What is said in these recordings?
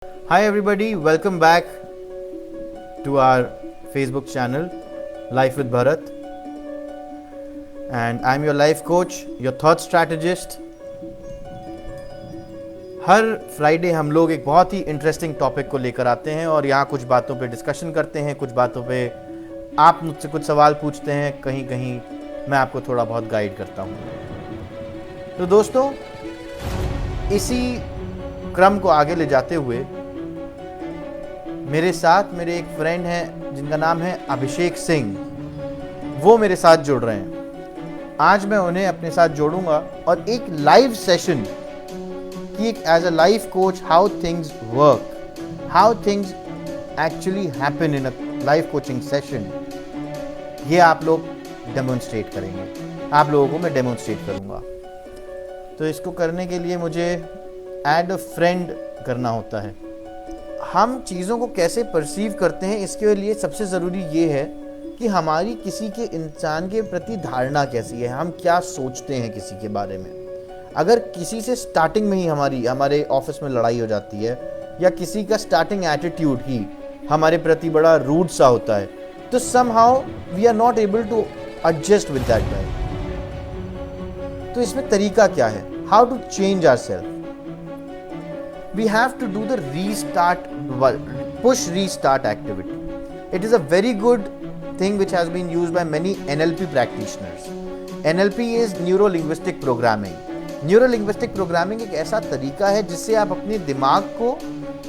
Hi everybody, welcome back to our Facebook channel Life with Bharat, and I'm your life coach, your thought strategist. Her Friday हम लोग एक बहुत ही interesting topic को लेकर आते हैं और यहाँ कुछ बातों पे डिस्कशन करते हैं, कुछ बातों पे आप मुझसे कुछ सवाल पूछते हैं, कहीं कहीं मैं आपको थोड़ा बहुत गाइड करता हूँ। तो दोस्तों, इसी क्रम को आगे ले जाते हुए मेरे साथ मेरे एक फ्रेंड हैं जिनका नाम है अभिषेक सिंह, वो मेरे साथ जुड़ रहे हैं। आज मैं उन्हें अपने साथ जोड़ूंगा और एक लाइव सेशन कि एक as a life coach how things work, how things actually happen in a life coaching session, ये आप लोग डेमोन्स्ट्रेट करेंगे, आप लोगों को मैं डेमोन्स्ट्रेट करूंगा। तो इसको करने के लिए मुझे ऐड अ फ्रेंड करना होता है। हम चीज़ों को कैसे परसीव करते हैं, इसके लिए सबसे ज़रूरी ये है कि हमारी किसी के इंसान के प्रति धारणा कैसी है, हम क्या सोचते हैं किसी के बारे में। अगर किसी से स्टार्टिंग में ही हमारे ऑफिस में लड़ाई हो जाती है या किसी का स्टार्टिंग एटीट्यूड ही हमारे प्रति बड़ा रूड सा होता है, तो somehow we are not able to adjust with that guy. तो इसमें तरीका क्या है, how to change ourself? We have to do the push restart activity. It is a very good thing which has been used by many NLP practitioners. NLP is Neuro Linguistic Programming. Neuro Linguistic Programming एक ऐसा तरीका है जिससे आप अपने दिमाग को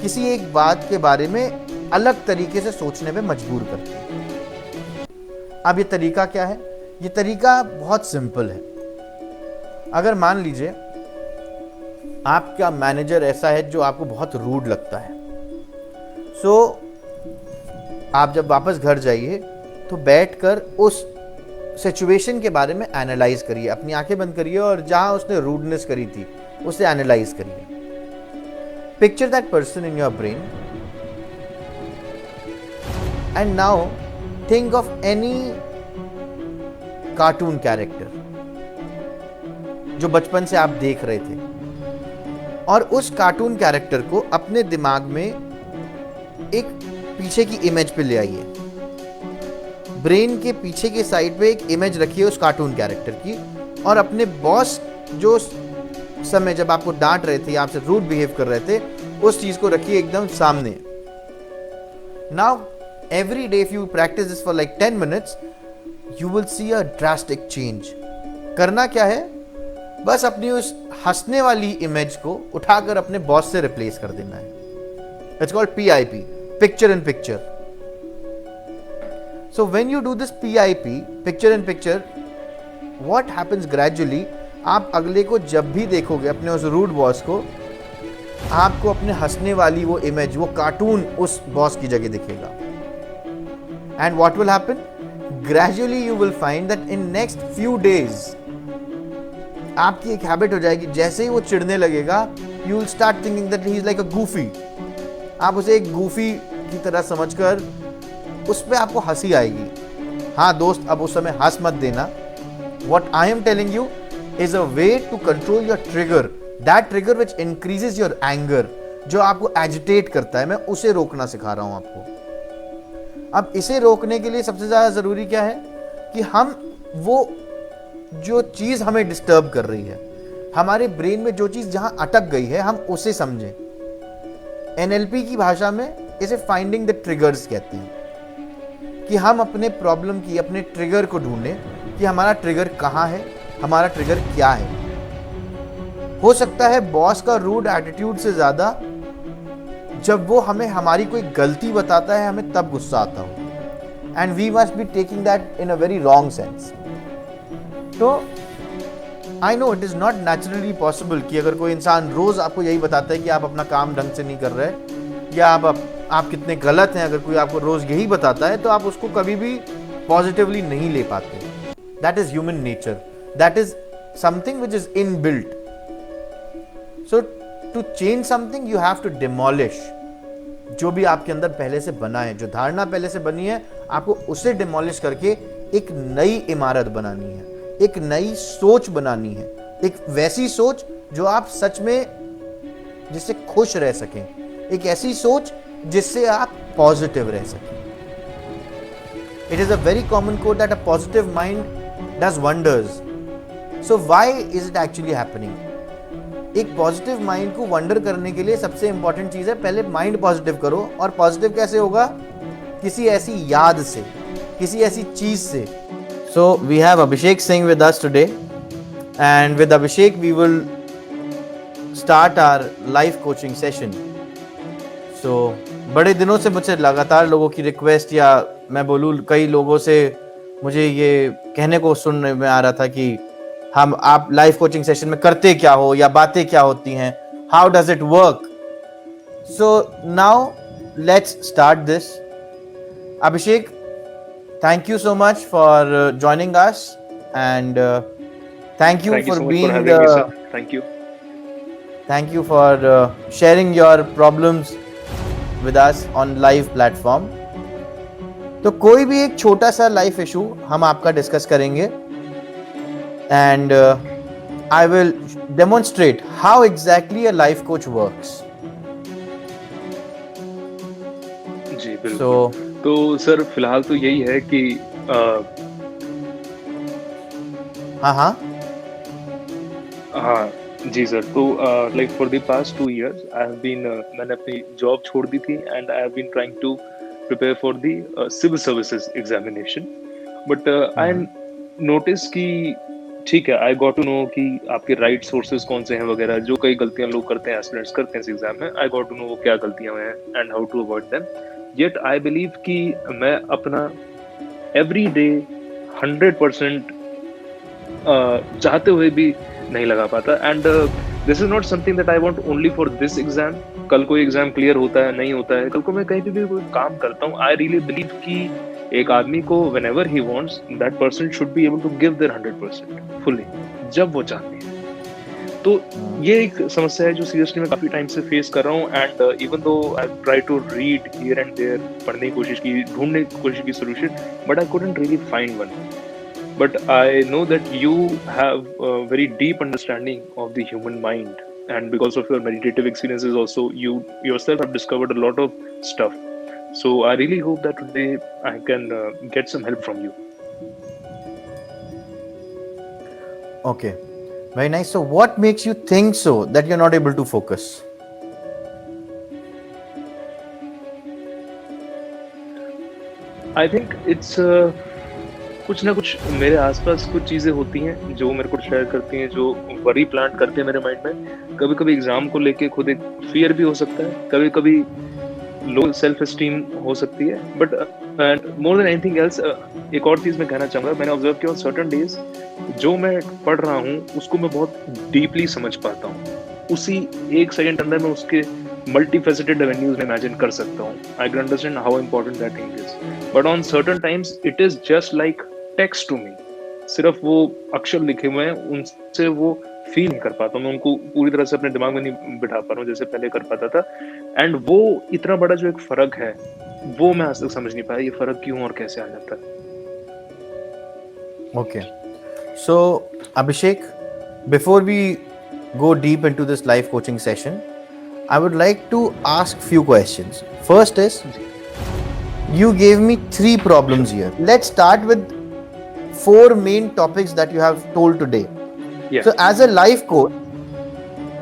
किसी एक बात के बारे में अलग तरीके से सोचने में मजबूर करते हैं। अब ये तरीका क्या है? ये तरीका बहुत सिंपल है। अगर मान लीजिए आपका मैनेजर ऐसा है जो आपको बहुत रूड लगता है, सो आप जब वापस घर जाइए तो बैठकर उस सिचुएशन के बारे में एनालाइज करिए, अपनी आंखें बंद करिए और जहां उसने रूडनेस करी थी उसे एनालाइज करिए। Picture that person in your brain and now think of any cartoon character जो बचपन से आप देख रहे थे, और उस कार्टून कैरेक्टर को अपने दिमाग में एक पीछे की इमेज पे ले आइए। ब्रेन के पीछे के साइड पे एक इमेज रखिए उस कार्टून कैरेक्टर की, और अपने बॉस जो समय जब आपको डांट रहे थे, आपसे रूड बिहेव कर रहे थे, उस चीज को रखिए एकदम सामने। Now every day if you practice this for like 10 minutes you will see a drastic change. करना क्या है, बस अपनी उस हंसने वाली इमेज को उठाकर अपने बॉस से रिप्लेस कर देना है। It's called PIP, picture in picture. So when you do this PIP, picture in picture, what happens gradually, आप अगले को जब भी देखोगे अपने उस रूड बॉस को, आपको अपने हंसने वाली वो इमेज, वो कार्टून उस बॉस की जगह दिखेगा। And what will happen, gradually you will find that in next few days आपकी एक हैबिट हो जाएगी, जैसे ही वो चिढ़ने लगेगा you will start thinking that he is like a Goofy. आप उसे एक गूफी की तरह समझकर उस पर आपको हंसी आएगी। हाँ दोस्त, अब उस समय हंस मत देना। What I am telling you is a way to control your trigger, that trigger which increases your anger, जो आपको एजिटेट करता है, मैं उसे रोकना सिखा रहा हूं आपको। अब इसे रोकने के लिए सबसे ज्यादा जरूरी क्या है कि हम वो जो चीज हमें डिस्टर्ब कर रही है, हमारे ब्रेन में जो चीज जहां अटक गई है, हम उसे समझें। NLP की भाषा में इसे फाइंडिंग द ट्रिगर्स कहते हैं, कि हम अपने प्रॉब्लम की, अपने ट्रिगर को ढूंढें कि हमारा ट्रिगर कहां है, हमारा ट्रिगर क्या है। हो सकता है बॉस का रूड एटीट्यूड से ज्यादा जब वो हमें हमारी कोई गलती बताता है, हमें तब गुस्सा आता हो, and we must be taking that in a very wrong sense. तो I know it is not naturally possible कि अगर कोई इंसान रोज आपको यही बताता है कि आप अपना काम ढंग से नहीं कर रहे, या आप कितने गलत हैं, अगर कोई आपको रोज यही बताता है, तो आप उसको कभी भी पॉजिटिवली नहीं ले पाते। That is human nature, that is something which is inbuilt. So to change something you have to demolish जो भी आपके अंदर पहले से बना है, जो धारणा पहले से बनी है, आपको उसे डिमोलिश करके एक नई इमारत बनानी है, एक नई सोच बनानी है, एक वैसी सोच जो आप सच में जिससे खुश रह सकें, एक ऐसी सोच जिससे आप पॉजिटिव रह सकें। It is a very common coat that a positive mind does wonders. So why is it actually happening? एक पॉजिटिव माइंड को वंडर करने के लिए सबसे इंपॉर्टेंट चीज है पहले माइंड पॉजिटिव करो। और पॉजिटिव कैसे होगा? किसी ऐसी याद से, किसी ऐसी चीज से। So we have Abhishek Singh with us today, and with Abhishek we will start our life coaching session. So बड़े दिनों से मुझसे लगातार लोगों की रिक्वेस्ट, या मैं बोलूँ कई लोगों से मुझे ये कहने को सुनने में आ रहा था कि आप लाइफ कोचिंग सेशन में करते क्या हो या बातें क्या होती हैं, how does it work? So now let's start this. Abhishek, thank you so much for joining us, and thank you for being having me, sir. Thank you for sharing your problems with us on live platform. तो कोई भी एक छोटा सा life issue हम आपका discuss करेंगे, and I will demonstrate how exactly a life coach works. जी बिल्कुल। तो सर फिलहाल तो यही है कि हाँ जी सर। तो like for the past 2 years I have been, मैंने अपनी जॉब छोड़ दी थी and I have been trying to prepare for the civil services examination. But I notice कि ठीक है, आई गॉट टू नो कि आपके राइट सोर्सेज कौन से हैं वगैरह, जो कई गलतियां लोग करते हैं, एस्पिरेंट्स करते हैं इस एग्जाम में। आई गॉट टू नो वो क्या गलतियां हैं and how to avoid them. Yet I believe कि मैं अपना एवरी डे 100% चाहते हुए भी नहीं लगा पाता। And this is not something that I want only for this exam. कल कोई एग्जाम क्लियर होता है, नहीं होता है, कल को मैं कहीं भी कोई काम करता हूँ, आई रियली बिलीव कि एक आदमी को whenever he wants, that person should be able to give their 100% fully, जब वो चाहते हैं। तो ये एक समस्या है जो सीरियसली मैं काफी टाइम से फेस कर रहा हूँ। And even though I try to read here and there, पढ़ने की कोशिश की, ढूंढने की कोशिश की solution, but I couldn't really find one. But I know that you have a very deep understanding of the human mind, and because of your meditative experiences also, you yourself have discovered a lot of stuff. So I really hope that today I can get some help from you. Okay, very nice. So what makes you think so that you're not able to focus? I think it's कुछ ना कुछ मेरे आसपास कुछ चीजें होती हैं जो मेरे को शेयर करती हैं, जो वरी प्लांट करते हैं मेरे माइंड में। कभी कभी एग्जाम को लेके खुद एक फियर भी हो सकता है, कभी कभी लो सेल्फ एस्टीम हो सकती है। But more than anything else, एक और चीज मैं कहना चाहूंगा, मैंने ऑब्जर्व किया सर्टेन डेज जो मैं पढ़ रहा हूँ उसको मैं बहुत डीपली समझ पाता हूँ। उसी 1 सेकंड अंदर मैं उसके मल्टीफेसेटेड एवेन्यूज में इमेजिन कर सकता हूँ। I can understand how important that thing is. But on certain times it is just like text to me. सिर्फ वो अक्षर लिखे हुए हैं, उनसे वो फील नहीं कर पाता, मैं उनको पूरी तरह से अपने दिमाग में नहीं बिठा पा रहा हूँ जैसे पहले कर पाता था। एंड वो इतना बड़ा जो एक फर्क है वो मैं आज तक समझ नहीं पाया, ये फर्क क्यों और कैसे आ जाता है। Okay, so Abhishek, before we go deep into this live coaching session, I would like to ask few questions. First is, you gave me 3 problems here. Let's start with 4 main topics that you have told today. Yeah. So as a life coach,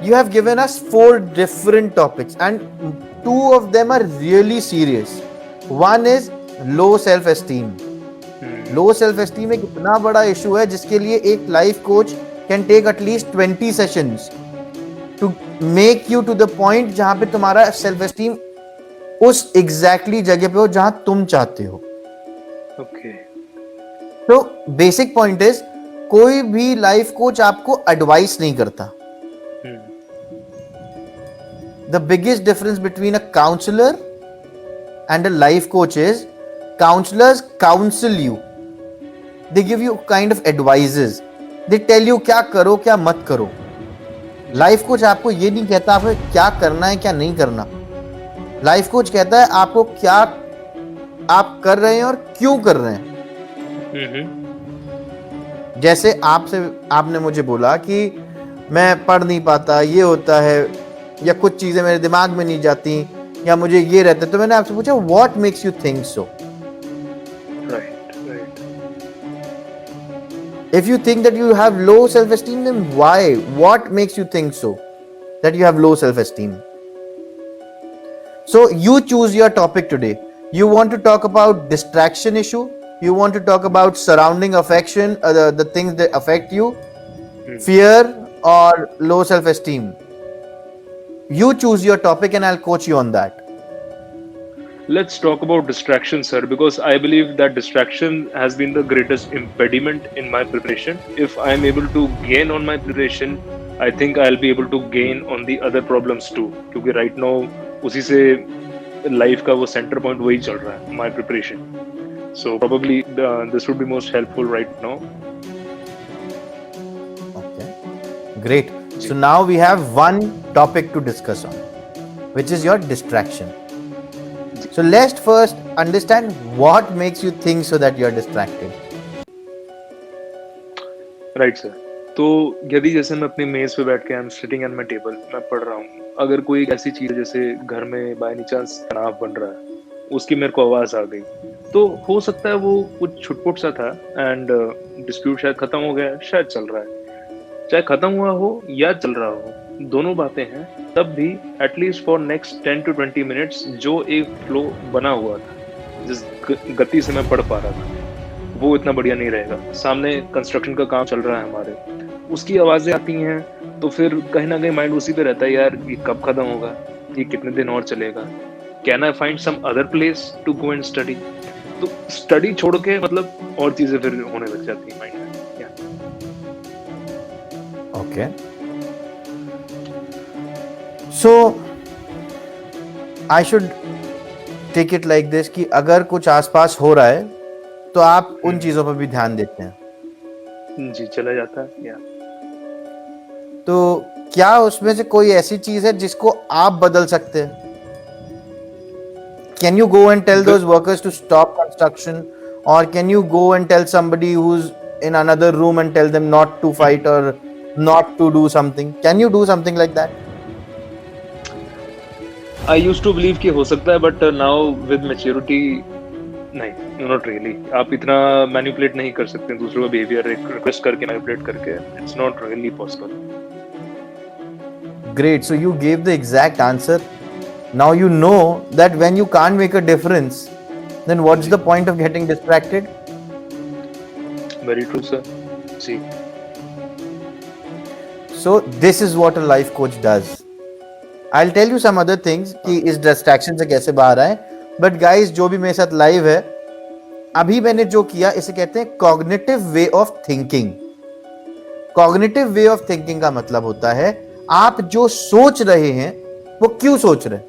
you have given us 4 different topics, and 2 of them are really serious. One is low self-esteem. Low self-esteem एक इतना बड़ा issue है जिसके लिए एक life coach can take at least 20 sessions to make you to the point जहां पे तुम्हारा self-esteem उस exactly जगह पे हो जहां तुम चाहते हो। Okay. तो बेसिक पॉइंट इज, कोई भी लाइफ कोच आपको एडवाइस नहीं करता। The biggest difference between a counselor and a life coach is counselors counsel you. They give you kind of advices. They tell you क्या करो क्या मत करो। लाइफ कोच आपको ये नहीं कहता आपको क्या करना है क्या नहीं करना। लाइफ कोच कहता है आपको क्या आप कर रहे हैं और क्यों कर रहे हैं। जैसे आपने मुझे बोला कि मैं पढ़ नहीं पाता, ये होता है, या कुछ चीजें मेरे दिमाग में नहीं जाती, या मुझे ये रहता है, तो मैंने आपसे पूछा what makes you think so. Right, right. If you think that you have low self-esteem, then why? What makes you think so? That you have low self-esteem. So you choose your topic today. You want to talk about distraction issue. You want to talk about surrounding affection, the things that affect you, fear or low self-esteem. You choose your topic and I'll coach you on that. Let's talk about distraction, sir, because I believe that distraction has been the greatest impediment in my preparation. If I'm able to gain on my preparation, I think I'll be able to gain on the other problems too. क्योंकि right now उसी से life का वो center point वही चल रहा है, my preparation. So probably this would be most helpful right now. Okay. Great. So now we have one topic to discuss on, which is your distraction. So let's first understand what makes you think so that you're distracted. Right sir. तो यदि जैसे मैं अपनी मेज पे बैठ के I am sitting at my table, मैं पढ़ रहा हूँ, अगर कोई ऐसी चीज जैसे घर में बाय एनी चांस तनाव बन रहा है, उसकी मेरे को आवाज आ गई, तो हो सकता है वो कुछ छुटपुट सा था एंड डिस्प्यूट शायद खत्म हो गया, शायद चल रहा है, चाहे खत्म हुआ हो या चल रहा हो, दोनों बातें हैं, तब भी at least for next 10 to 20 minutes जो एक फ्लो बना हुआ था, जिस गति से मैं पढ़ पा रहा था, वो इतना बढ़िया नहीं रहेगा. सामने कंस्ट्रक्शन का काम चल रहा है हमारे, उसकी आवाजें आती हैं, तो फिर कहीं ना कहीं माइंड उसी पे रहता है, यार ये कब खत्म होगा, ये कितने दिन और चलेगा, can I find some other place to go and study. तो स्टडी छोड़ के मतलब और चीजें फिर होने लग जाती है माइंड में. Okay. So I should take it like this कि अगर कुछ आसपास हो रहा है तो आप उन चीजों पर भी ध्यान देते हैं. जी, चला जाता है या तो क्या उसमें से कोई ऐसी चीज है जिसको आप बदल सकते हैं? Can you go and tell those workers to stop construction, or can you go and tell somebody who's in another room and tell them not to fight or not to do something? Can you do something like that? I used to believe कि हो सकता है, but now with maturity नहीं, not really. आप इतना manipulate नहीं कर सकते दूसरों का बिहेवियर रिक्वेस्ट करके, मैनिपुलेट करके. It's not really possible. Great. So you gave the exact answer. Now you know that when you can't make a difference, then what's the point of getting distracted? Very true sir. जी. So this is what a life coach does. I'll tell you some other things कि इस distraction से कैसे बाहर आए. But guys, जो भी मेरे साथ live है, अभी मैंने जो किया इसे कहते हैं cognitive way of thinking. Cognitive way of thinking का मतलब होता है आप जो सोच रहे हैं वो क्यों सोच रहे हैं,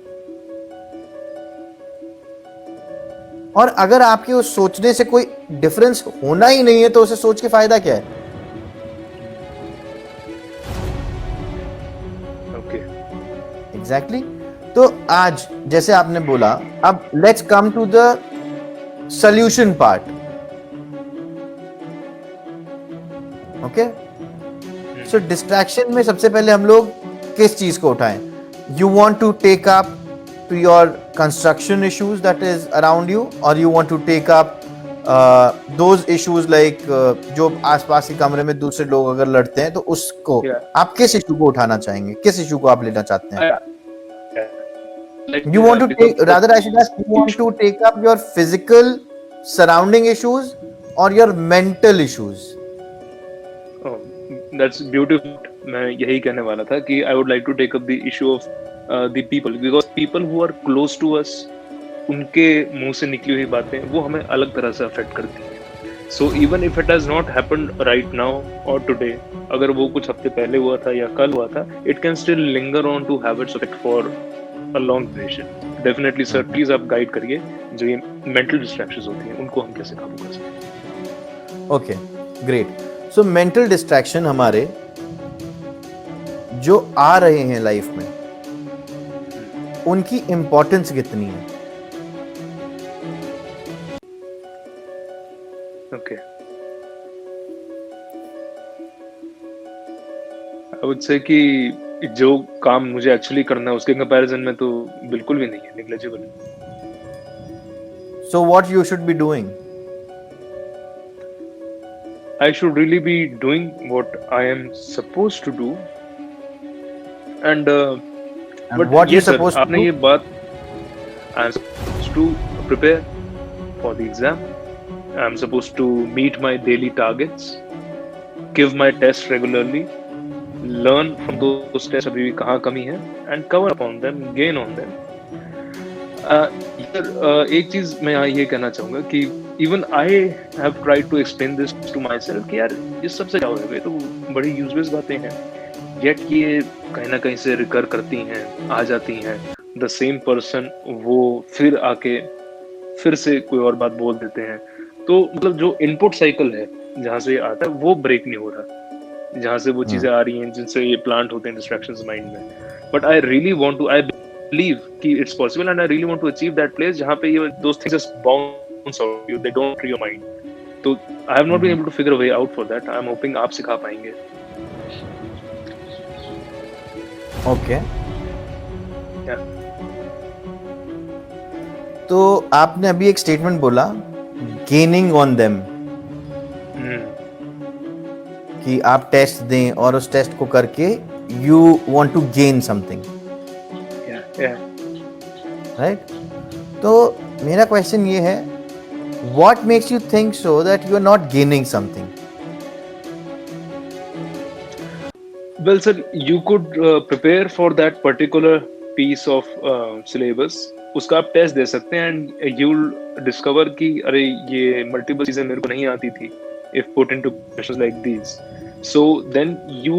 और अगर आपके उस सोचने से कोई डिफरेंस होना ही नहीं है तो उसे सोच के फायदा क्या है? ओके. एग्जैक्टली. तो आज जैसे आपने बोला, अब let's come to the solution part. Okay. So distraction में सबसे पहले हम लोग किस चीज को उठाएं? You want to take up to your construction issues that is around you, और you want to take up those issues like जो आसपास के कमरे में दूसरे लोग अगर लड़ते हैं तो उसको आप किस इशू को उठाना चाहेंगे? किस इशू को आप लेना चाहते हैं? You want to take, rather I should ask, you want to take up your physical surrounding issues or your mental issues? Oh, that's beautiful. मैं यही कहने वाला था कि I would like to take up the issue of the people, because people who are close to us, उनके मुंह से निकली हुई बातें वो हमें अलग तरह से अफेक्ट करती हैं. So even if it has not happened right now or today, अगर वो कुछ हफ्ते पहले हुआ था या कल हुआ था, it can still linger on to have its effect for a long duration. Definitely sir, please आप गाइड करिए जो ये मेंटल डिस्ट्रैक्शंस होती हैं उनको हम कैसे काबू कर सकते हैं. Okay, great. So mental distraction हमारे जो आ रहे हैं लाइफ में, उनकी इंपॉर्टेंस कितनी है? ओके. I would say कि जो काम मुझे एक्चुअली करना है उसके कंपैरिजन में तो बिल्कुल भी नहीं है, negligible. So what you should be doing? I should really be doing what I am supposed to do, and And but what you yes sir, supposed to आपने do? ये बात, I am supposed to prepare for the exam. I am supposed to meet my daily targets, give my tests regularly, learn from those tests अभी भी कहाँ कमी है, and cover up on them, gain on them. एक चीज मैं यहाँ ये कहना चाहूंगा कि even I have tried to explain this to my self यार ये सबसे क्या होगा, ये तो बड़ी यूजलेस बातें हैं, येट ये कहीं ना कहीं से रिकर करती हैं, आ जाती हैं, द सेम पर्सन वो फिर आके फिर से कोई और बात बोल देते हैं। तो मतलब जो इनपुट साइकिल है जहाँ से आता है वो ब्रेक नहीं हो रहा, जहाँ से वो चीजें आ रही हैं जिनसे ये प्लांट होते हैं डिस्ट्रैक्शंस माइंड में। But I really want to, I believe कि it's possible and I really want to achieve that place जहाँ पे ये those things just bounce out you, they don't enter your mind. तो I have not been able to figure a way out for that. I'm hoping आप सिखा पाएंगे। Okay. Yeah. तो आपने अभी एक स्टेटमेंट बोला, गेनिंग ऑन देम, कि आप टेस्ट दें और उस टेस्ट को करके you want to gain something, right? तो मेरा क्वेश्चन ये है, what makes you think so that you are not gaining something? Well sir, you could prepare for that particular piece of syllabus, उसका आप टेस्ट दे सकते हैं and you'll discover कि अरे ये multiple चीजें मेरे को नहीं आती थी if put into questions like these. So then you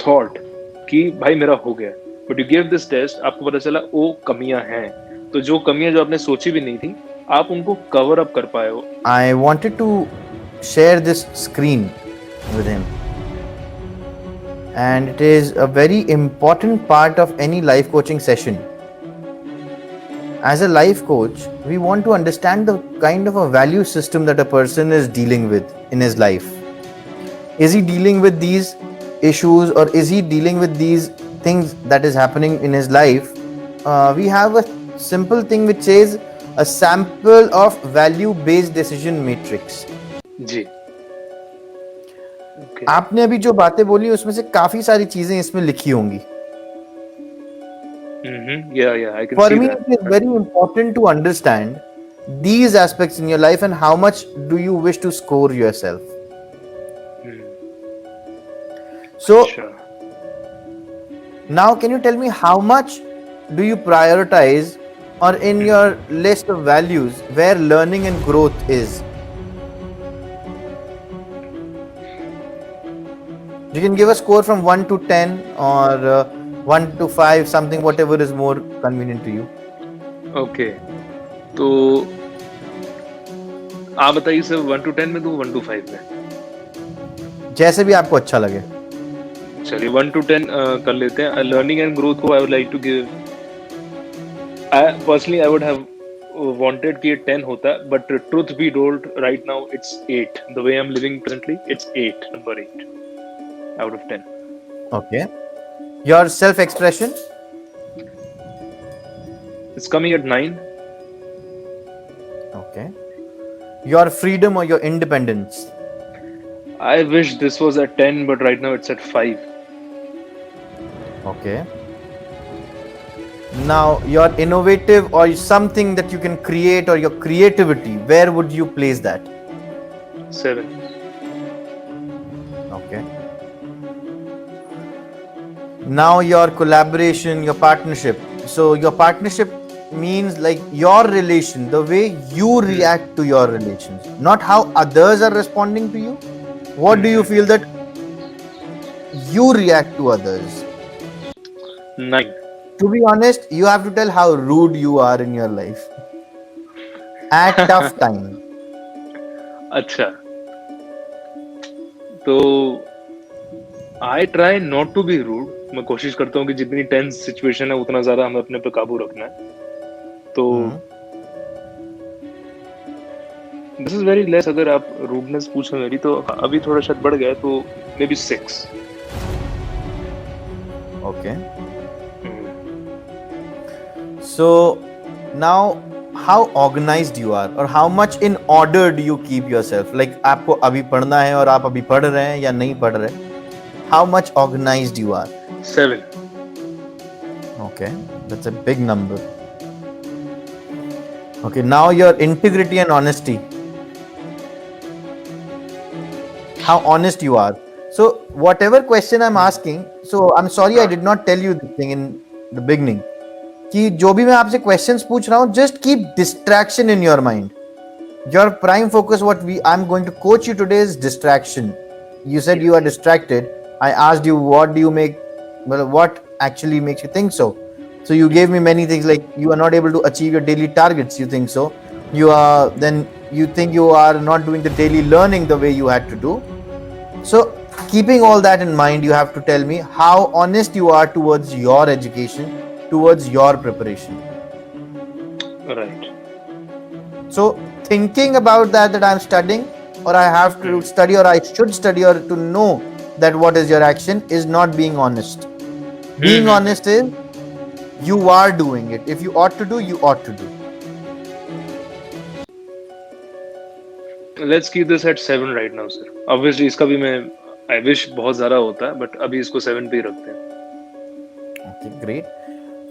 thought कि भाई मेरा हो गया, but you gave this test, आपको पता चला वो कमियां हैं, तो जो कमियां जो आपने सोची भी नहीं थी आप उनको कवर अप कर पाए हो। I wanted to share this screen with him, and it is a very important part of any life coaching session. As a life coach, we want to understand the kind of a value system that a person is dealing with in his life. Is he dealing with these issues, or is he dealing with these things that is happening in his life? We have a simple thing which says a sample of value based decision matrix. Ji okay. आपने अभी जो बातें बोली उसमें से काफी सारी चीजें इसमें लिखी होंगी. Yeah, I can For see me, that. it is very important to understand these aspects in your life and how much do you wish to score yourself. So Sure. now can you tell me how much do you prioritize, or in your list of values, where learning and growth is? You can give a score from 1 to 10 or 1 to 5, something, whatever is more convenient to you. Okay. तो आप बताइए sir, 1 to 10 में दूं 1 to 5 में? जैसे भी आपको अच्छा लगे. चलिए 1 to 10 कर लेते हैं। लर्निंग एंड ग्रोथ को I would like to give, personally I would have wanted कि ये 10 होता, but truth be told right now it's 8. The way I'm living presently, it's 8, number 8 out of 10. Okay. Your self-expression? It's coming at 9. Okay. Your freedom or your independence? I wish this was at 10, but right now it's at 5. Okay. Now, your innovative or something that you can create, or your creativity, where would you place that? 7. Okay. Now, your collaboration, your partnership. So, your partnership means like your relation, the way you react to your relations, not how others are responding to you. What do you feel that you react to others? 9. To be honest, you have to tell how rude you are in your life at tough time. अच्छा, तो I try not to be rude. मैं कोशिश करता हूँ कि जितनी tense situation है उतना ज्यादा हमें अपने पे काबू रखना है. तो दिस इज वेरी लेस. अगर आप रूडनेस पूछो मेरी, तो अभी थोड़ा शायद बढ़ गया, तो may be 6. Okay. Okay. So now, how organized you are, or how much in order do you keep yourself? Like आपको अभी पढ़ना है और आप अभी पढ़ रहे हैं या नहीं पढ़ रहे? How much organized you are? 7. Okay, that's a big number. Okay, now your integrity and honesty. How honest you are. So whatever question I'm asking, so I'm sorry I did not tell you this thing in the beginning. कि जो भी मैं आपसे questions पूछ रहा हूँ, just keep distraction in your mind. Your prime focus, what I'm going to coach you today is distraction. You said you are distracted. I asked you what actually makes you think so. So you gave me many things like you are not able to achieve your daily targets. You think so. You think you are not doing the daily learning the way you had to do. So keeping all that in mind, you have to tell me how honest you are towards your education, towards your preparation. Right. So thinking about that I'm studying, or I have to study, or I should study, or to know that what is your action is not being honest. Being honest is you are doing it. If you ought to do, you ought to do. Let's keep this at 7 right now, sir. Obviously, इसका भी मैं I wish बहुत ज़्यादा होता है, but अभी इसको 7 पे ही रखते हैं. Okay, great.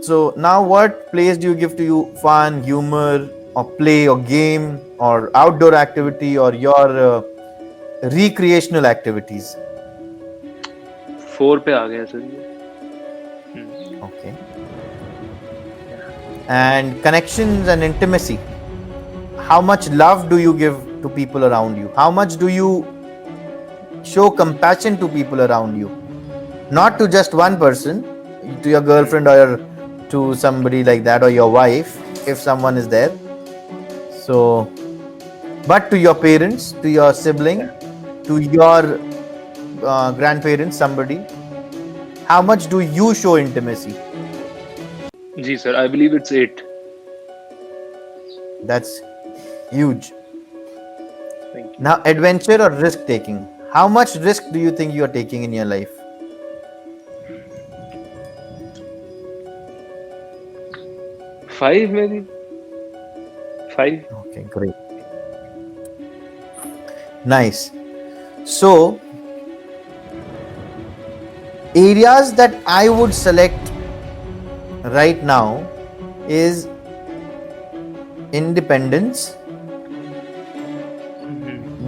So now, what plays do you give to you? Fun, humor, or play, or game, or outdoor activity, or your recreational activities? 4 पे आ गया सर ये. Okay. And connections and intimacy. How much love do you give to people around you? How much do you show compassion to people around you? Not to just one person, to your girlfriend or to somebody like that, or your wife, if someone is there. So, but to your parents, to your sibling, to your grandparents, somebody. How much do you show intimacy? जी sir, I believe it's 8. That's huge. Thank you. Now, adventure or risk taking. How much risk do you think you are taking in your life? Five maybe. 5. Okay, great. Nice. So, areas that I would select right now is independence.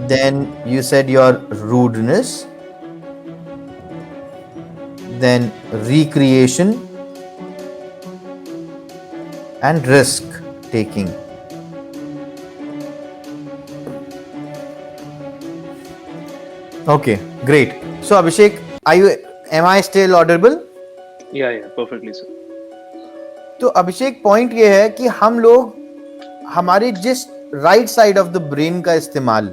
Then you said your rudeness. Then recreation and risk taking. Okay, great. So Abhishek, am I still audible? Yeah, perfectly sir. तो अभिषेक point ये है कि हम लोग हमारे जिस right side of the brain का इस्तेमाल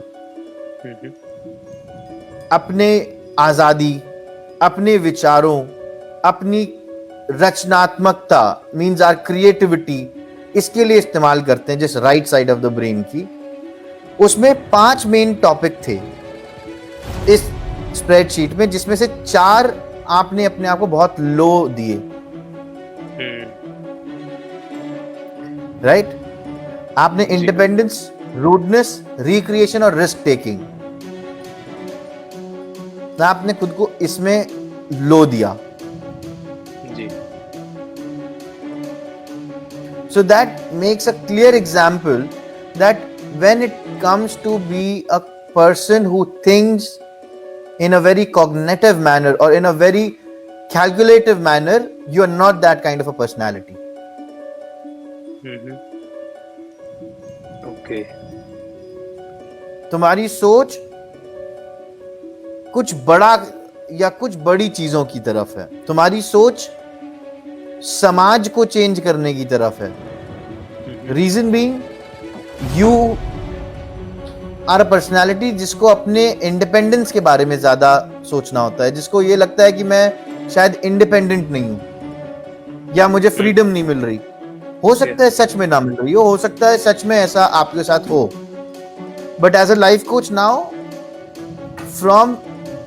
अपने आजादी, अपने विचारों, अपनी रचनात्मकता मींस आर क्रिएटिविटी, इसके लिए इस्तेमाल करते हैं, जिस right side of the brain की, उसमें 5 मेन टॉपिक थे इस स्प्रेडशीट में, जिसमें से 4 आपने अपने आप को बहुत लो दिए. राइट? आपने इंडिपेंडेंस, रूडनेस, रिक्रिएशन और रिस्क टेकिंग, आपने खुद को इसमें लो दिया. जी. So that makes a clear example that when it comes to be a person who thinks in a very cognitive manner or in a very calculative manner, you are not that kind of a personality. Okay. तुम्हारी सोच कुछ बड़ा या कुछ बड़ी चीजों की तरफ है. तुम्हारी सोच समाज को चेंज करने की तरफ है. Reason being you are a personality जिसको अपने इंडिपेंडेंस के बारे में ज्यादा सोचना होता है, जिसको ये लगता है कि मैं शायद इंडिपेंडेंट नहीं हूं या मुझे फ्रीडम नहीं मिल रही. हो सकता है सच में ना मिल रही हो सकता है सच में ऐसा आपके साथ हो. But as a life coach now, from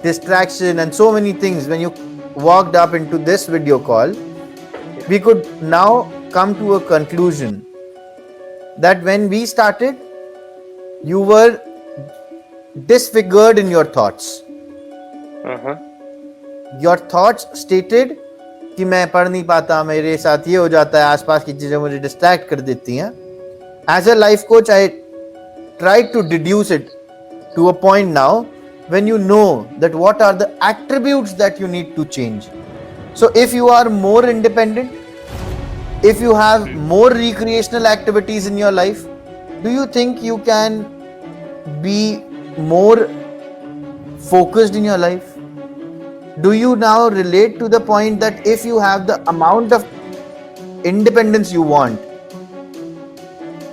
distraction and so many things, when you walked up into this video call, we could now come to a conclusion that when we started, you were disfigured in your thoughts. Uh-huh. Your thoughts stated कि मैं पढ़ नहीं पाता, मेरे साथ ये हो जाता है, आसपास की चीजें मुझे डिस्ट्रैक्ट कर देती हैं. As a life coach, I tried to deduce it to a point now when you know that what are the attributes that you need to change. So if you are more independent, if you have more recreational activities in your life, do you think you can be more focused in your life? Do you now relate to the point that if you have the amount of independence you want,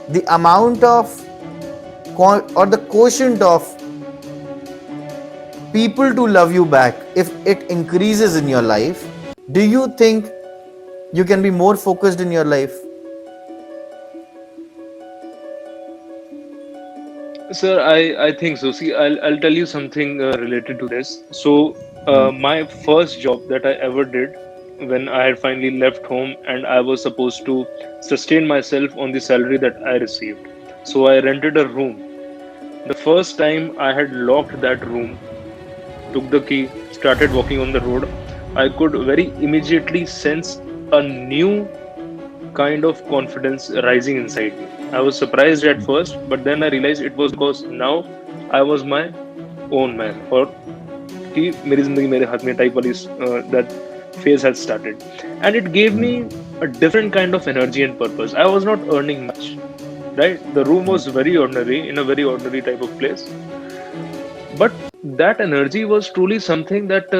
the amount of or the quotient of people to love you back, if it increases in your life, do you think you can be more focused in your life? Sir, I think so. See, I'll tell you something related to this. So, my first job that I ever did, when I had finally left home and I was supposed to sustain myself on the salary that I received. So I rented a room. The first time I had locked that room, took the key, started walking on the road, I could very immediately sense a new kind of confidence rising inside me. I was surprised at first, but then I realized it was because now I was my own man, or कि मेरी जिंदगी मेरे हाथ में type वाली that phase had started, and it gave me a different kind of energy and purpose. I was not earning much, right? The room was very ordinary, in a very ordinary type of place, but that energy was truly something that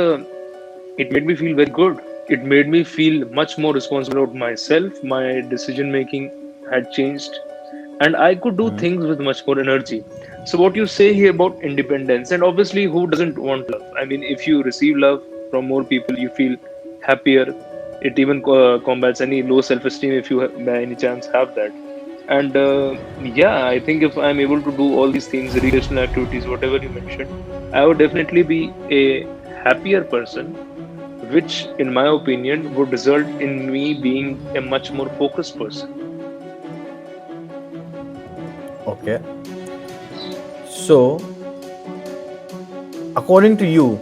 it made me feel very good. It made me feel much more responsible about myself. My decision making had changed, and I could do things with much more energy. So, what you say here about independence, and obviously, who doesn't want love? I mean, if you receive love from more people, you feel happier. It even combats any low self esteem if you by any chance have that. And yeah, I think if I'm able to do all these things, recreational activities, whatever you mentioned, I would definitely be a happier person, which, in my opinion, would result in me being a much more focused person. Okay. So, according to you,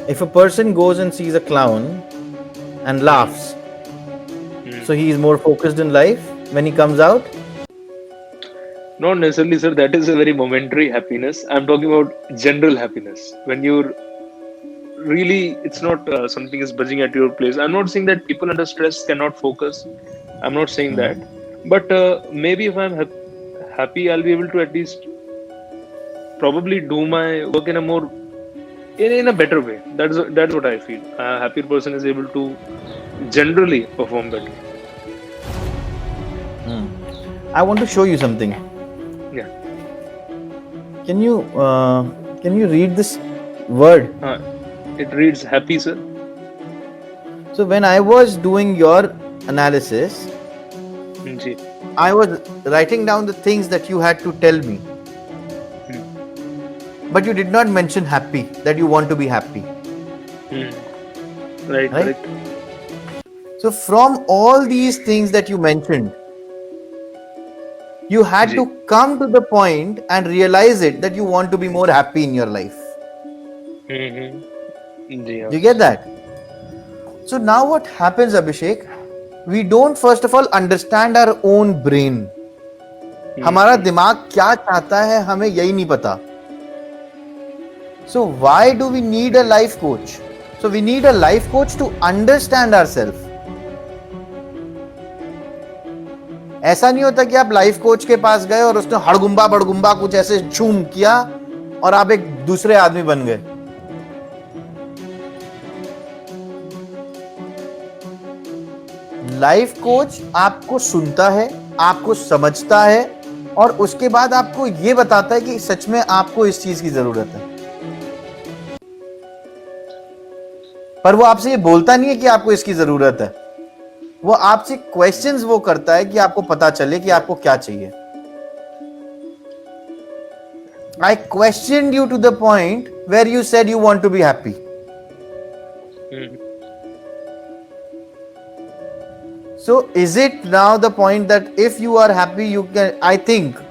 if a person goes and sees a clown and laughs, so he is more focused in life when he comes out? Not necessarily, sir. That is a very momentary happiness. I'm talking about general happiness. When you're really, it's not something is buzzing at your place. I'm not saying that people under stress cannot focus. I'm not saying that. But maybe if I'm happy, I'll be able to at least probably do my work in a more in a better way. That's what I feel. A happier person is able to generally perform better. I want to show you something. Yeah. Can you read this word? It reads happy, sir. So when I was doing your analysis, Ji. I was writing down the things that you had to tell me. But you did not mention happy, that you want to be happy. Right, correct. So from all these things that you mentioned, you had to come to the point and realize it that you want to be more happy in your life. You get that? So now what happens, Abhishek? We don't first of all understand our own brain. हमारा दिमाग क्या चाहता है हमें यही नहीं पता. So why do we need a life coach? So we need a life coach to understand ourselves. ऐसा नहीं होता कि आप लाइफ कोच के पास गए और उसने हड़गुम्बा बड़गुम्बा कुछ ऐसे झूम किया और आप एक दूसरे आदमी बन गए. लाइफ कोच आपको सुनता है, आपको समझता है और उसके बाद आपको यह बताता है कि सच में आपको इस चीज की जरूरत है. पर वो आपसे ये बोलता नहीं है कि आपको इसकी जरूरत है. वो आपसे क्वेश्चंस वो करता है कि आपको पता चले कि आपको क्या चाहिए. I questioned you to the point where you said you want to be happy. Hmm. So is it now the point that if you are happy, you can, I think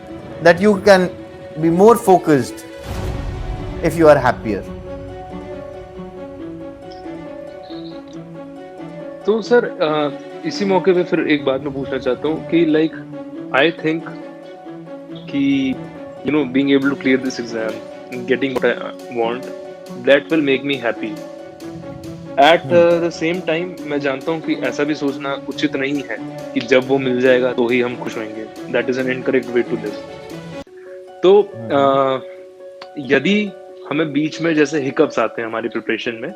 that you can be more focused if you are happier. तो sir इसी मौके पे फिर एक बात मैं पूछना चाहता हूँ कि लाइक आई थिंक कि you know being able to clear this exam getting what I want that will make me happy at the same time मैं जानता हूँ कि ऐसा भी सोचना उचित नहीं है कि जब वो मिल जाएगा तो ही हम खुश होंगे that is an incorrect way to live तो यदि हमें बीच में जैसे हिकअप्स आते हैं हमारी प्रिपरेशन में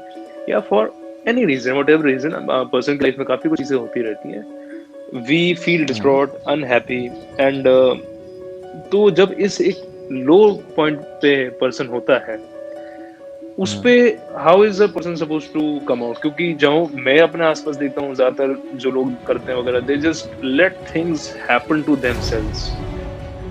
या for any reason whatever reason person की लाइफ में काफी कुछ चीजें होती रहती हैं we feel distraught unhappy and तो जब इस एक लो पॉइंट पे पर्सन होता है उस पे how is a person suppose to come out क्योंकि जो मैं अपने आसपास देखता हूँ ज्यादातर जो लोग करते हैं वगैरह they just let things happen to themselves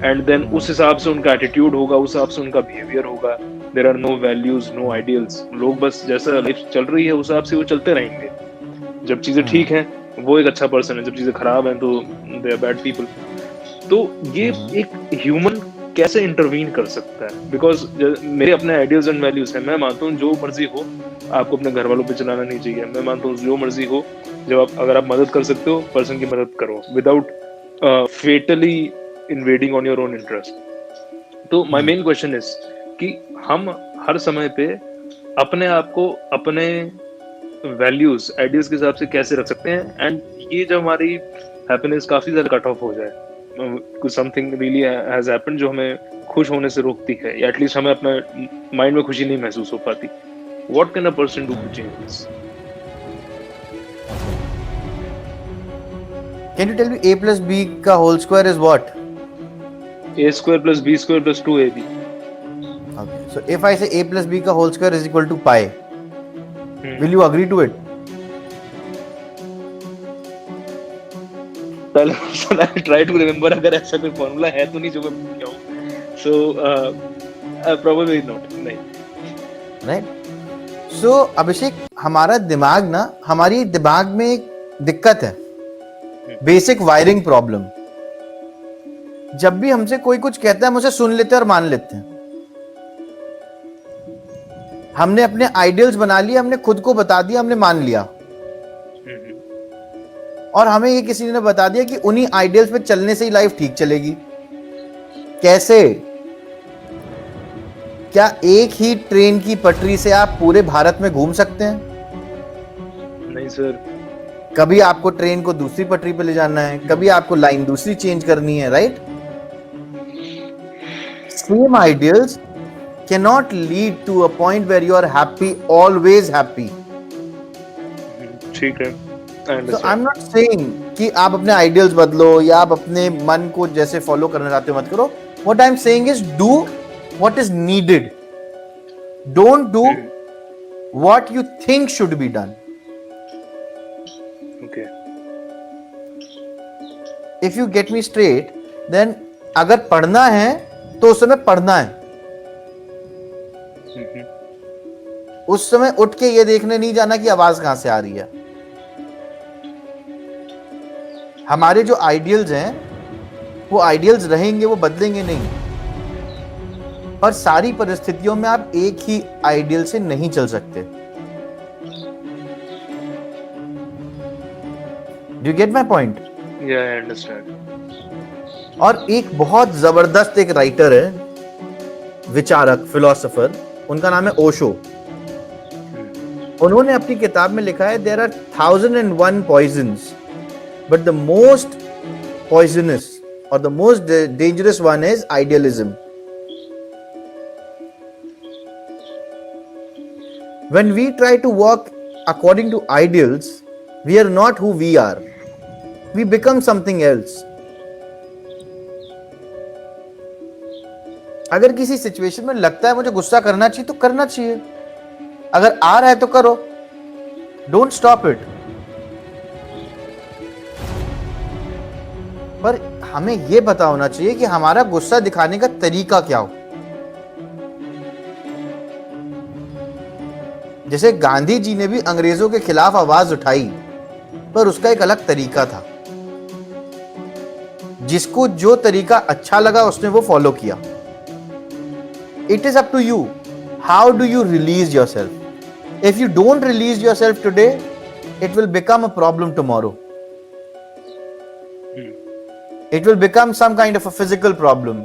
and then उस हिसाब से उनका एटीट्यूड होगा उस हिसाब से उनका बिहेवियर होगा there are no values no ideals लोग बस जैसा लाइफ चल रही है उस हिसाब से वो चलते रहेंगे जब चीजें ठीक हैं वो एक अच्छा पर्सन है जब चीजें खराब हैं तो दे आर बैड पीपल तो ये एक ह्यूमन कैसे इंटरवीन कर सकता है बिकॉज मेरे अपने आइडियाज एंड वैल्यूज हैं मैं मानता हूँ जो मर्जी हो आपको अपने घर वालों पे चलाना नहीं चाहिए मैं मानता हूँ जो मर्जी हो जब आप अगर आप मदद कर सकते हो पर्सन की मदद करो without fatally invading on your own interest तो माई मेन क्वेश्चन इज कि हम हर समय पे अपने आप को अपने वैल्यूज आइडियाज के हिसाब से कैसे रख सकते हैं एंड ये जब हमारी हैप्पीनेस काफी ज्यादा कट ऑफ हो जाए कुछ समथिंग रियली हैज हैपेंड जो हमें खुश होने से रोकती है या एटलीस्ट हमें अपना माइंड में खुशी नहीं महसूस हो पाती what can a person do to change this Can you tell me a plus b का whole square is what? a square plus b square plus 2ab Okay. So if I say a plus b का whole square is equal to pi, will you agree to it? I try to remember अगर ऐसा कोई formula है तो नहीं जो मैं भूल गया हूँ so probably not नहीं Right? So अभिषेक हमारा दिमाग ना हमारी दिमाग में एक दिक्कत है बेसिक वायरिंग प्रॉब्लम जब भी हमसे कोई कुछ कहता है हम उसे सुन लेते हैं और मान लेते हैं हमने अपने आइडियल्स बना लिए हमने खुद को बता दिया हमने मान लिया और हमें ये किसी ने बता दिया कि उन्हीं आइडियल्स पे चलने से ही लाइफ ठीक चलेगी कैसे क्या एक ही ट्रेन की पटरी से आप पूरे भारत में घूम सकते हैं नहीं सर कभी आपको ट्रेन को दूसरी पटरी पे ले जाना है कभी आपको लाइन दूसरी चेंज करनी है right same ideals cannot lead to a point where you are happy always happy ठीक है so I'm not saying कि आप अपने आइडियल्स बदलो या आप अपने मन को जैसे फॉलो करना चाहते हो मत करो what I'm saying is do what is needed don't do what you think should be done okay if you get me straight then अगर पढ़ना है तो उस समय पढ़ना है उस समय उठ के ये देखने नहीं जाना कि आवाज कहां से आ रही है हमारे जो आइडियल्स हैं वो आइडियल्स रहेंगे वो बदलेंगे नहीं और सारी परिस्थितियों में आप एक ही आइडियल से नहीं चल सकते do you get my point या आई अंडरस्टैंड और एक बहुत जबरदस्त एक राइटर है विचारक फिलोसोफर उनका नाम है ओशो उन्होंने अपनी किताब में लिखा है there are 1001 poisons but the most poisonous और the most dangerous one is idealism when we try to walk according to ideals we are not who we are we become something else अगर किसी situation में लगता है मुझे गुस्सा करना चाहिए तो करना चाहिए अगर आ रहा है तो करो डोंट स्टॉप इट पर हमें यह पता होना चाहिए कि हमारा गुस्सा दिखाने का तरीका क्या हो जैसे गांधी जी ने भी अंग्रेजों के खिलाफ आवाज उठाई, पर उसका एक अलग तरीका था। जिसको जो तरीका अच्छा लगा उसने वो फॉलो किया। It is up to you, how do you release yourself. If you don't release yourself today, it will become a problem tomorrow. It will become some kind of a physical problem.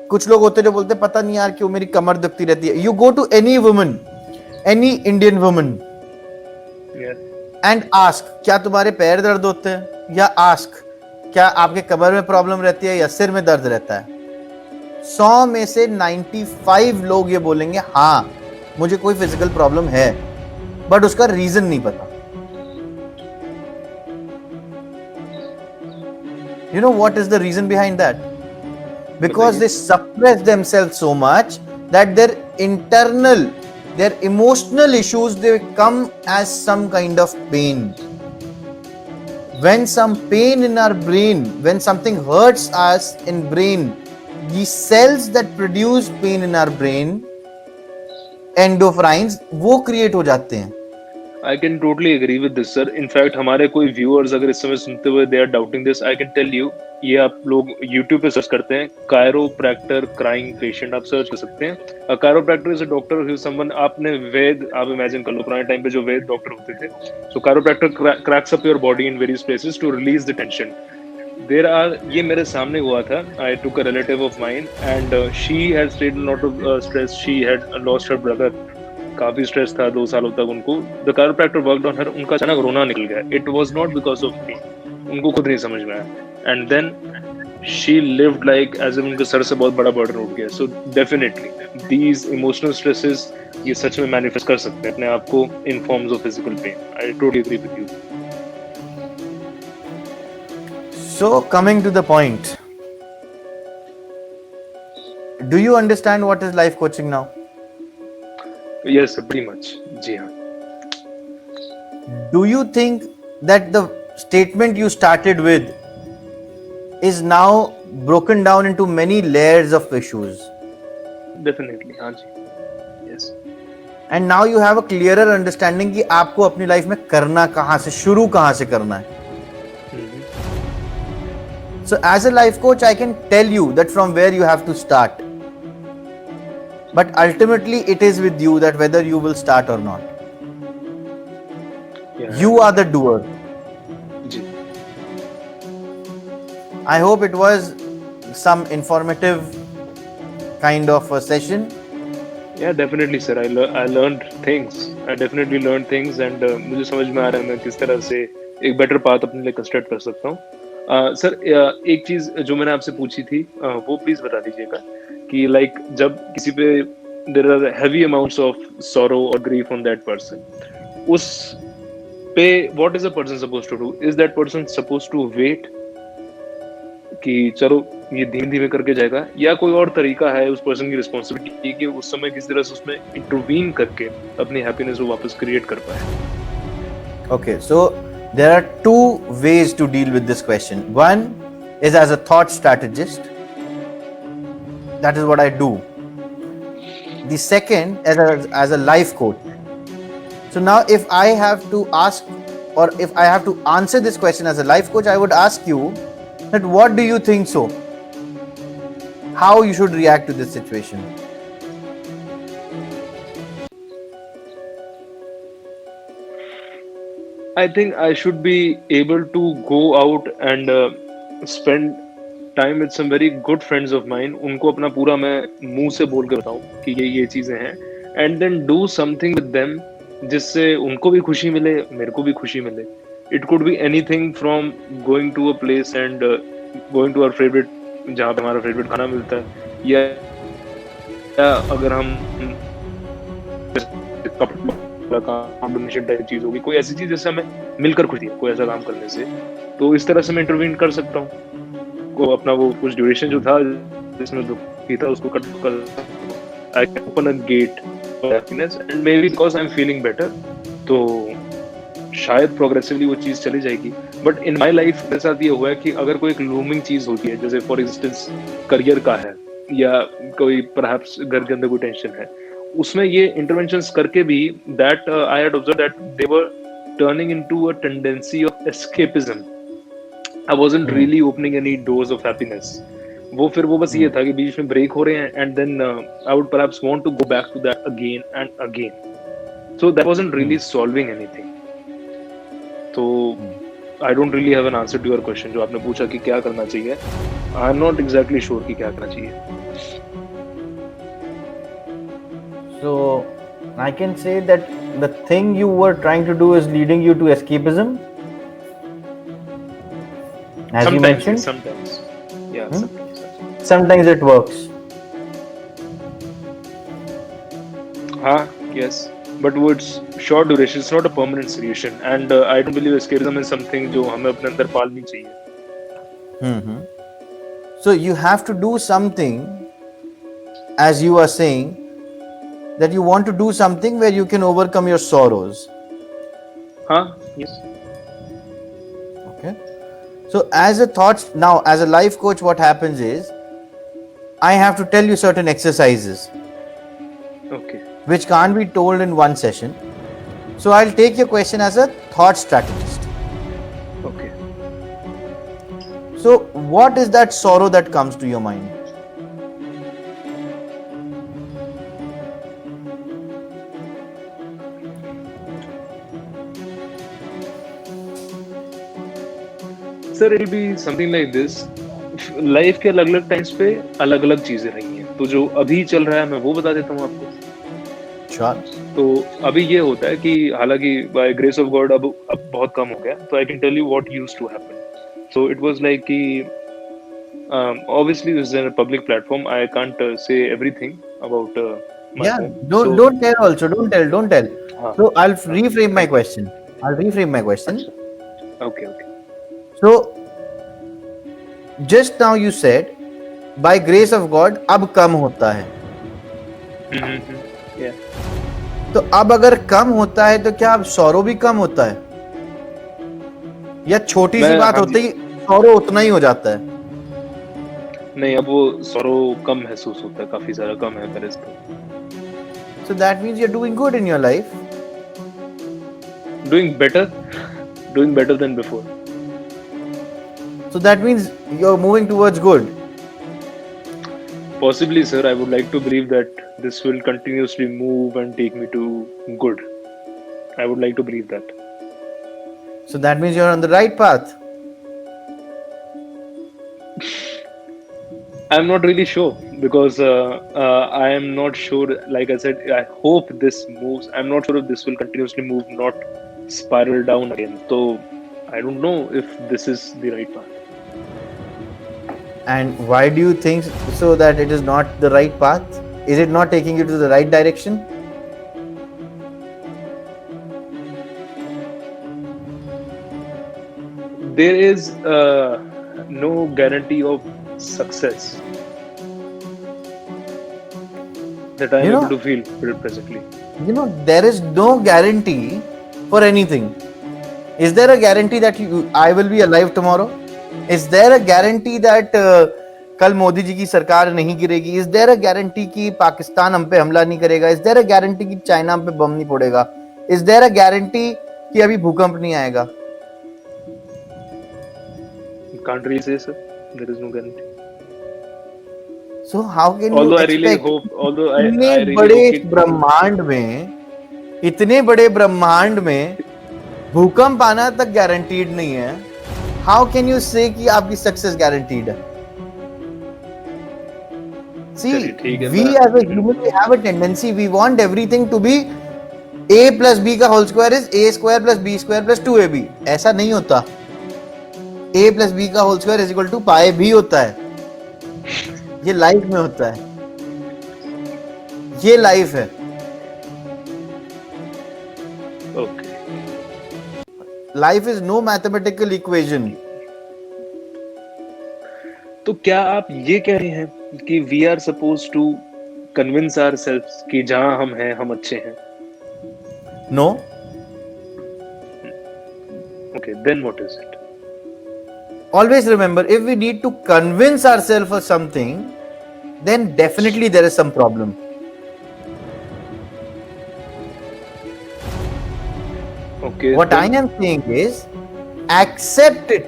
कुछ लोग होते जो बोलते पता नहीं यार क्यों मेरी कमर दुखती रहती है। You go to any woman, any Indian woman and ask, क्या तुम्हारे पैर दर्द होते हैं, या आस्क क्या आपके कमर में प्रॉब्लम रहती है या सिर में दर्द रहता है। 100 में से 95 लोग ये बोलेंगे हाँ मुझे कोई फिजिकल प्रॉब्लम है, बट उसका रीजन नहीं पता। You know what is the reason behind that? Because they suppress themselves so much that their internal, their emotional issues, they come as some kind of pain. When some pain in our brain, when something hurts us in brain, the cells that produce pain in our brain, endorphins, वो create हो जाते हैं। I can totally agree with this, sir. In fact, हमारे कोई viewers अगर इस समय सुनते हुए they are doubting this, I can tell you, ये आप लोग YouTube पे सर्च करते हैं chiropractor crying patient, आप सर्च कर सकते हैं। chiropractor is a doctor who is someone, आपने वैद आप imagine कर लो पुराने टाइम पे जो वैद डॉक्टर होते थे। So chiropractor cracks up your body in various places to release the tension. There are, ये मेरे सामने हुआ था। I took a relative of mine and she had stayed in a lot of stress. She had lost her brother. काफी stress था 2 सालों तक उनको। The chiropractor worked on her, उनका अचानक रोना निकल गया। It was not because of me, उनको खुद नहीं समझ में आया। And then she lived like as if उनके सर से बहुत बड़ा बर्डन उठ गया। So definitely these emotional stresses ये सच में मैनिफेस्ट कर सकते हैं अपने आप को in forms of physical pain. I totally agree with you. So coming to the point, do you understand what is life coaching now? Yes, pretty much. जी हाँ। Do you think that the statement you started with is now broken down into many layers of issues? Definitely, हाँ जी। Yes. And now you have a clearer understanding कि आपको अपनी life में करना कहाँ से, शुरू कहाँ से करना है। So as a life coach, I can tell you that from where you have to start. But ultimately, it is with you that whether you will start or not. Yeah. You are the doer. Ji. I hope it was some informative kind of a session. Yeah, definitely, sir. I learned things. I definitely learned things, and मुझे समझ में आ रहा है मैं किस तरह से एक better path अपने लिए कंस्ट्रक्ट कर सकता हूँ। सर, एक चीज जो मैंने आपसे पूछी थी वो प्लीज बता दीजिएगा कि लाइक जब किसी पे there are heavy amounts of sorrow और grief on that person, उस पे what is a person supposed to do? Is that person supposed to wait कि चलो ये धीमे धीमे करके जाएगा, या कोई और तरीका है उस पर्सन की रिस्पॉन्सिबिलिटी कि उस समय किस तरह से उसमें इंटरवीन करके अपनी हैप्पीनेस को वापस क्रिएट कर पाए? Okay, so there are two ways to deal with this question. One is as a thought strategist. That is what I do. The second is as a life coach. So now if I have to ask, or if I have to answer this question as a life coach, I would ask you that what do you think so? How you should react to this situation? I think I should be able to go out and spend time with some very good friends of mine. उनको अपना पूरा मैं मुंह से बोल के बताऊं कि ये चीजें हैं, and then do something with them जिससे उनको भी खुशी मिले, मेरे को भी खुशी मिले. It could be anything from going to a place and going to our favorite, जहाँ पे हमारा favorite खाना मिलता है, या अगर हम कॉम्बिनेशन टाइप चीज होगी, कोई ऐसी चीज जिससे हमें मिलकर खुशी है, कोई ऐसा काम करने से, तो इस तरह से मैं इंटरवीन कर सकता हूँ को अपना वो कुछ ड्यूरेशन जो था जिसमें दुखी था उसको कट कर, I can open a get for happiness and may be because I am feeling better, तो शायद प्रोग्रेसिवली वो चीज चली जाएगी. बट इन माई लाइफ मेरे साथ ये हुआ है कि अगर कोई एक लूमिंग चीज होती है, जैसे फॉर इंस्टेंस करियर का है या कोई परहैप्स घर के अंदर कोई टेंशन है, उसमें ये इंटरवेंशंस करके भी that I had observe that they were turning into a tendency of escapism. I wasn't really opening any doors of happiness. वो बस ये था कि बीच में ब्रेक हो रहे हैं and then I would perhaps want to go back to that again and again. So that wasn't really solving anything. तो I don't really have an answer to your question जो आपने पूछा कि क्या करना चाहिए. I am not exactly sure कि क्या करना चाहिए. So I can say that the thing you were trying to do is leading you to escapism, as you mentioned. Sometimes. Yeah, sometimes. Sometimes it works. Yes. But it's short duration. It's not a permanent solution. And I don't believe escapism is something जो हमें अपने अंदर पालनी चाहिए. So you have to do something, as you are saying, that you want to do something where you can overcome your sorrows. Yes. Okay. So as a thought, now as a life coach, what happens is I have to tell you certain exercises Okay. which can't be told in one session. So I'll take your question as a thought strategist. Okay. So what is that sorrow that comes to your mind? Sir, it'll be something like this. Life के अलग अलग times पे अलग अलग चीजें रही हैं. तो जो अभी चल रहा है मैं वो बता देता हूँ आपको. Sure. तो अभी ये होता है कि हालांकि बाय ग्रेस ऑफ गॉड अब बहुत कम हो गया. तो I can tell you what used to happen. So it was like कि obviously this is a public platform. I can't say everything about my Yeah, home. don't tell also. Don't tell. हाँ. So I'll reframe my question. Okay. So just now you said by grace of God अब कम होता है. Yeah. तो अब अगर कम होता है तो क्या अब सौरो भी कम होता है, या छोटी सी बात होती ही सौरो उतना ही हो जाता है? नहीं, अब वो सौरो कम महसूस होता है, काफी सारा कम है पहले से. So that means you're doing good in your life. Doing better than before. So that means you're moving towards good. Possibly, sir. I would like to believe that this will continuously move and take me to good. I would like to believe that. So that means you're on the right path. I'm not really sure because I am not sure. Like I said, I hope this moves. I'm not sure if this will continuously move, not spiral down again. So I don't know if this is the right path. And why do you think so that it is not the right path? Is it not taking you to the right direction? There is no guarantee of success that I am able to feel presently. There is no guarantee for anything. Is there a guarantee that I will be alive tomorrow? Is there a guarantee that कल मोदी जी की सरकार नहीं गिरेगी? Is there a guarantee कि पाकिस्तान हम पे हमला नहीं करेगा? Is there a guarantee कि चाइना हम पे बम नहीं फोड़ेगा? Is there a guarantee कि अभी भूकंप नहीं आएगा? Can't really say, sir. There is no guarantee. So how can although you I really expect? hope, although I इतने really बड़े hope it, ब्रह्मांड में, इतने बड़े ब्रह्मांड में भूकंप आना तक गारंटीड नहीं है. हाउ कैन यू से कि आपकी सक्सेस गारंटीड है? See, we as a human, we have a tendency, we want everything to be a plus b का whole square is a square plus b square plus 2ab. ऐसा नहीं होता. a plus b का whole square is equal to pi b होता है. ये life में होता है. ये लाइफ है. okay. Life is no mathematical equation. तो क्या आप ये कह रहे हैं कि we are supposed to convince ourselves कि जहां हम हैं हम अच्छे हैं? No. Okay, then what is it? Always remember, if we need to convince ourselves of something, then definitely there is some problem. Okay. What I am saying is, accept it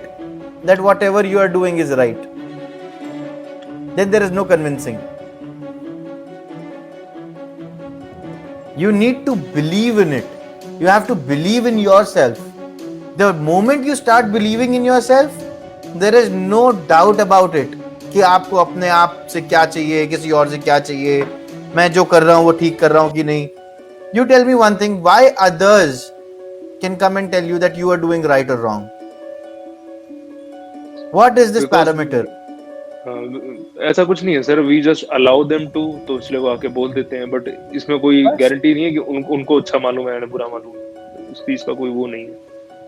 that whatever you are doing is right. Then there is no convincing. You need to believe in it. You have to believe in yourself. The moment you start believing in yourself, there is no doubt about it कि आपको अपने आप से क्या चाहिए, किसी और से क्या चाहिए, मैं जो कर रहा हूँ वो ठीक कर रहा हूँ कि नहीं. You tell me one thing, why others can come and tell you that you are doing right or wrong? What is this Because parameter? ऐसा कुछ नहीं है sir, we just allow them to, तो इसलिए वो आके बोल देते हैं, बट इसमें कोई बस. गारंटी नहीं है कि उनको अच्छा मालूम है या बुरा मालूम है, उस चीज का कोई वो नहीं है.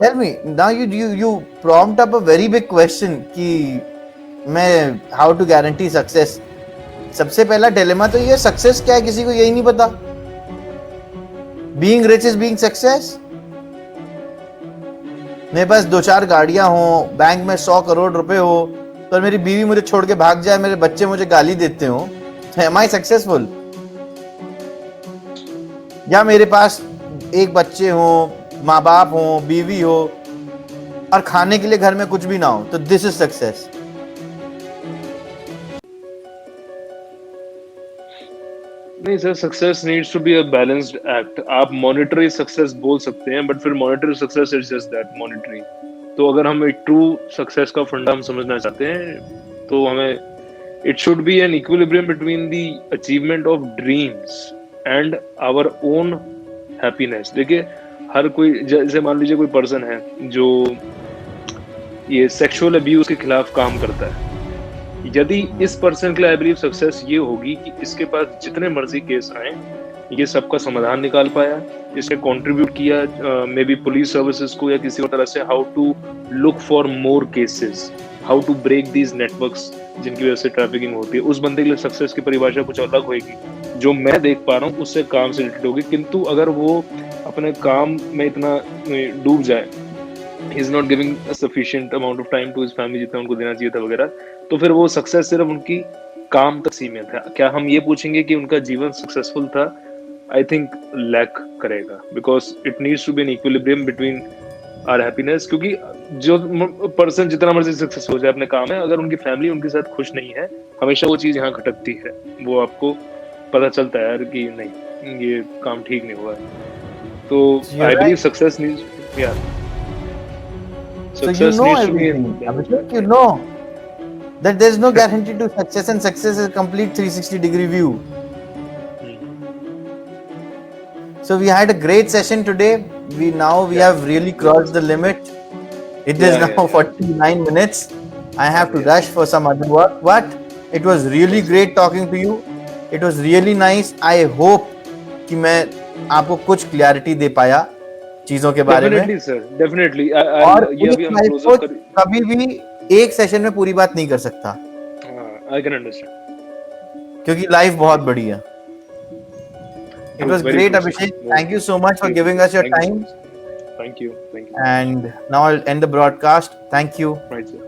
Tell me, now you prompt up a very big question कि मैं how to guarantee success. सबसे पहला डिलेमा तो ये, सक्सेस क्या है किसी को यही नहीं पता. Being rich is being success. मेरे पास 2-4 गाड़ियां हो, बैंक में 100 करोड़ रुपए हो, पर मेरी बीवी मुझे छोड़ के भाग जाए, मेरे बच्चे मुझे गाली देते हो, am I successful? या मेरे पास एक बच्चे हो, माँ बाप हो, बीवी हो, और खाने के लिए घर में कुछ भी ना हो, तो दिस इज सक्सेस. नहीं sir, success needs to be a balanced act. आप मॉनेटरी सक्सेस बोल सकते हैं, बट फिर monetary success is just that, monetary. तो अगर हम एक ट्रू सक्सेस का फंडा हम समझना चाहते हैं, तो हमें it should be an equilibrium between the achievement of dreams and our own happiness. देखिए, हर कोई, जैसे मान लीजिए कोई पर्सन है जो ये सेक्सुअल अब्यूज के खिलाफ काम करता है, यदि इस पर्सन के लिए आई बिलीव सक्सेस ये होगी कि इसके पास जितने मर्जी केस आए, ये सबका समाधान निकाल पाया, इसने कंट्रीब्यूट किया मे बी पुलिस सर्विसेज को या किसी और तरह से, how to look for more cases, how to break these networks जिनकी वजह से ट्रैफिकिंग होती है. उस बंदे के लिए सक्सेस की परिभाषा कुछ अलग होगी, जो मैं देख पा रहा हूँ उससे काम से रिलेटेड होगी. किंतु अगर वो अपने काम में इतना डूब जाए, he is not giving a sufficient amount of time to his family जितना उनको देना चाहिए था वगैरह, तो फिर वो सक्सेस सिर्फ उनकी काम तक सीमित है. क्या हम ये पूछेंगे कि उनका जीवन सक्सेसफुल था? आई थिंक लैक करेगा, because it needs to be an equilibrium between our happiness. क्योंकि जो पर्सन जितना मर्जी सक्सेस हो जाए अपने काम में, अगर उनकी फैमिली उनके साथ खुश नहीं है, हमेशा वो चीज यहाँ खटकती है. वो आपको पता चलता है यार कि नहीं, ये काम ठीक नहीं हुआ है. तो आई बिलीव सक्सेस नीड्स, या So you know everything. Abhishek, you know that there is no guarantee to success, and success is a complete 360-degree view. So we had a great session today. We have really crossed the limit. It is now 49 minutes. I have to rush for some other work. But it was really great talking to you. It was really nice. I hope कि मैं आपको कुछ clarity दे पाया चीजों के बारे में. Definitely sir, definitely. और ये भी हम क्लोज कर, कभी भी एक सेशन में पूरी बात नहीं कर सकता. आई कैन अंडरस्टैंड, क्योंकि लाइफ बहुत बड़ी है. It was great, Abhishek. Thank you so much for giving us your time. Thank you. And now I'll end the broadcast. Thank you. Right, sir.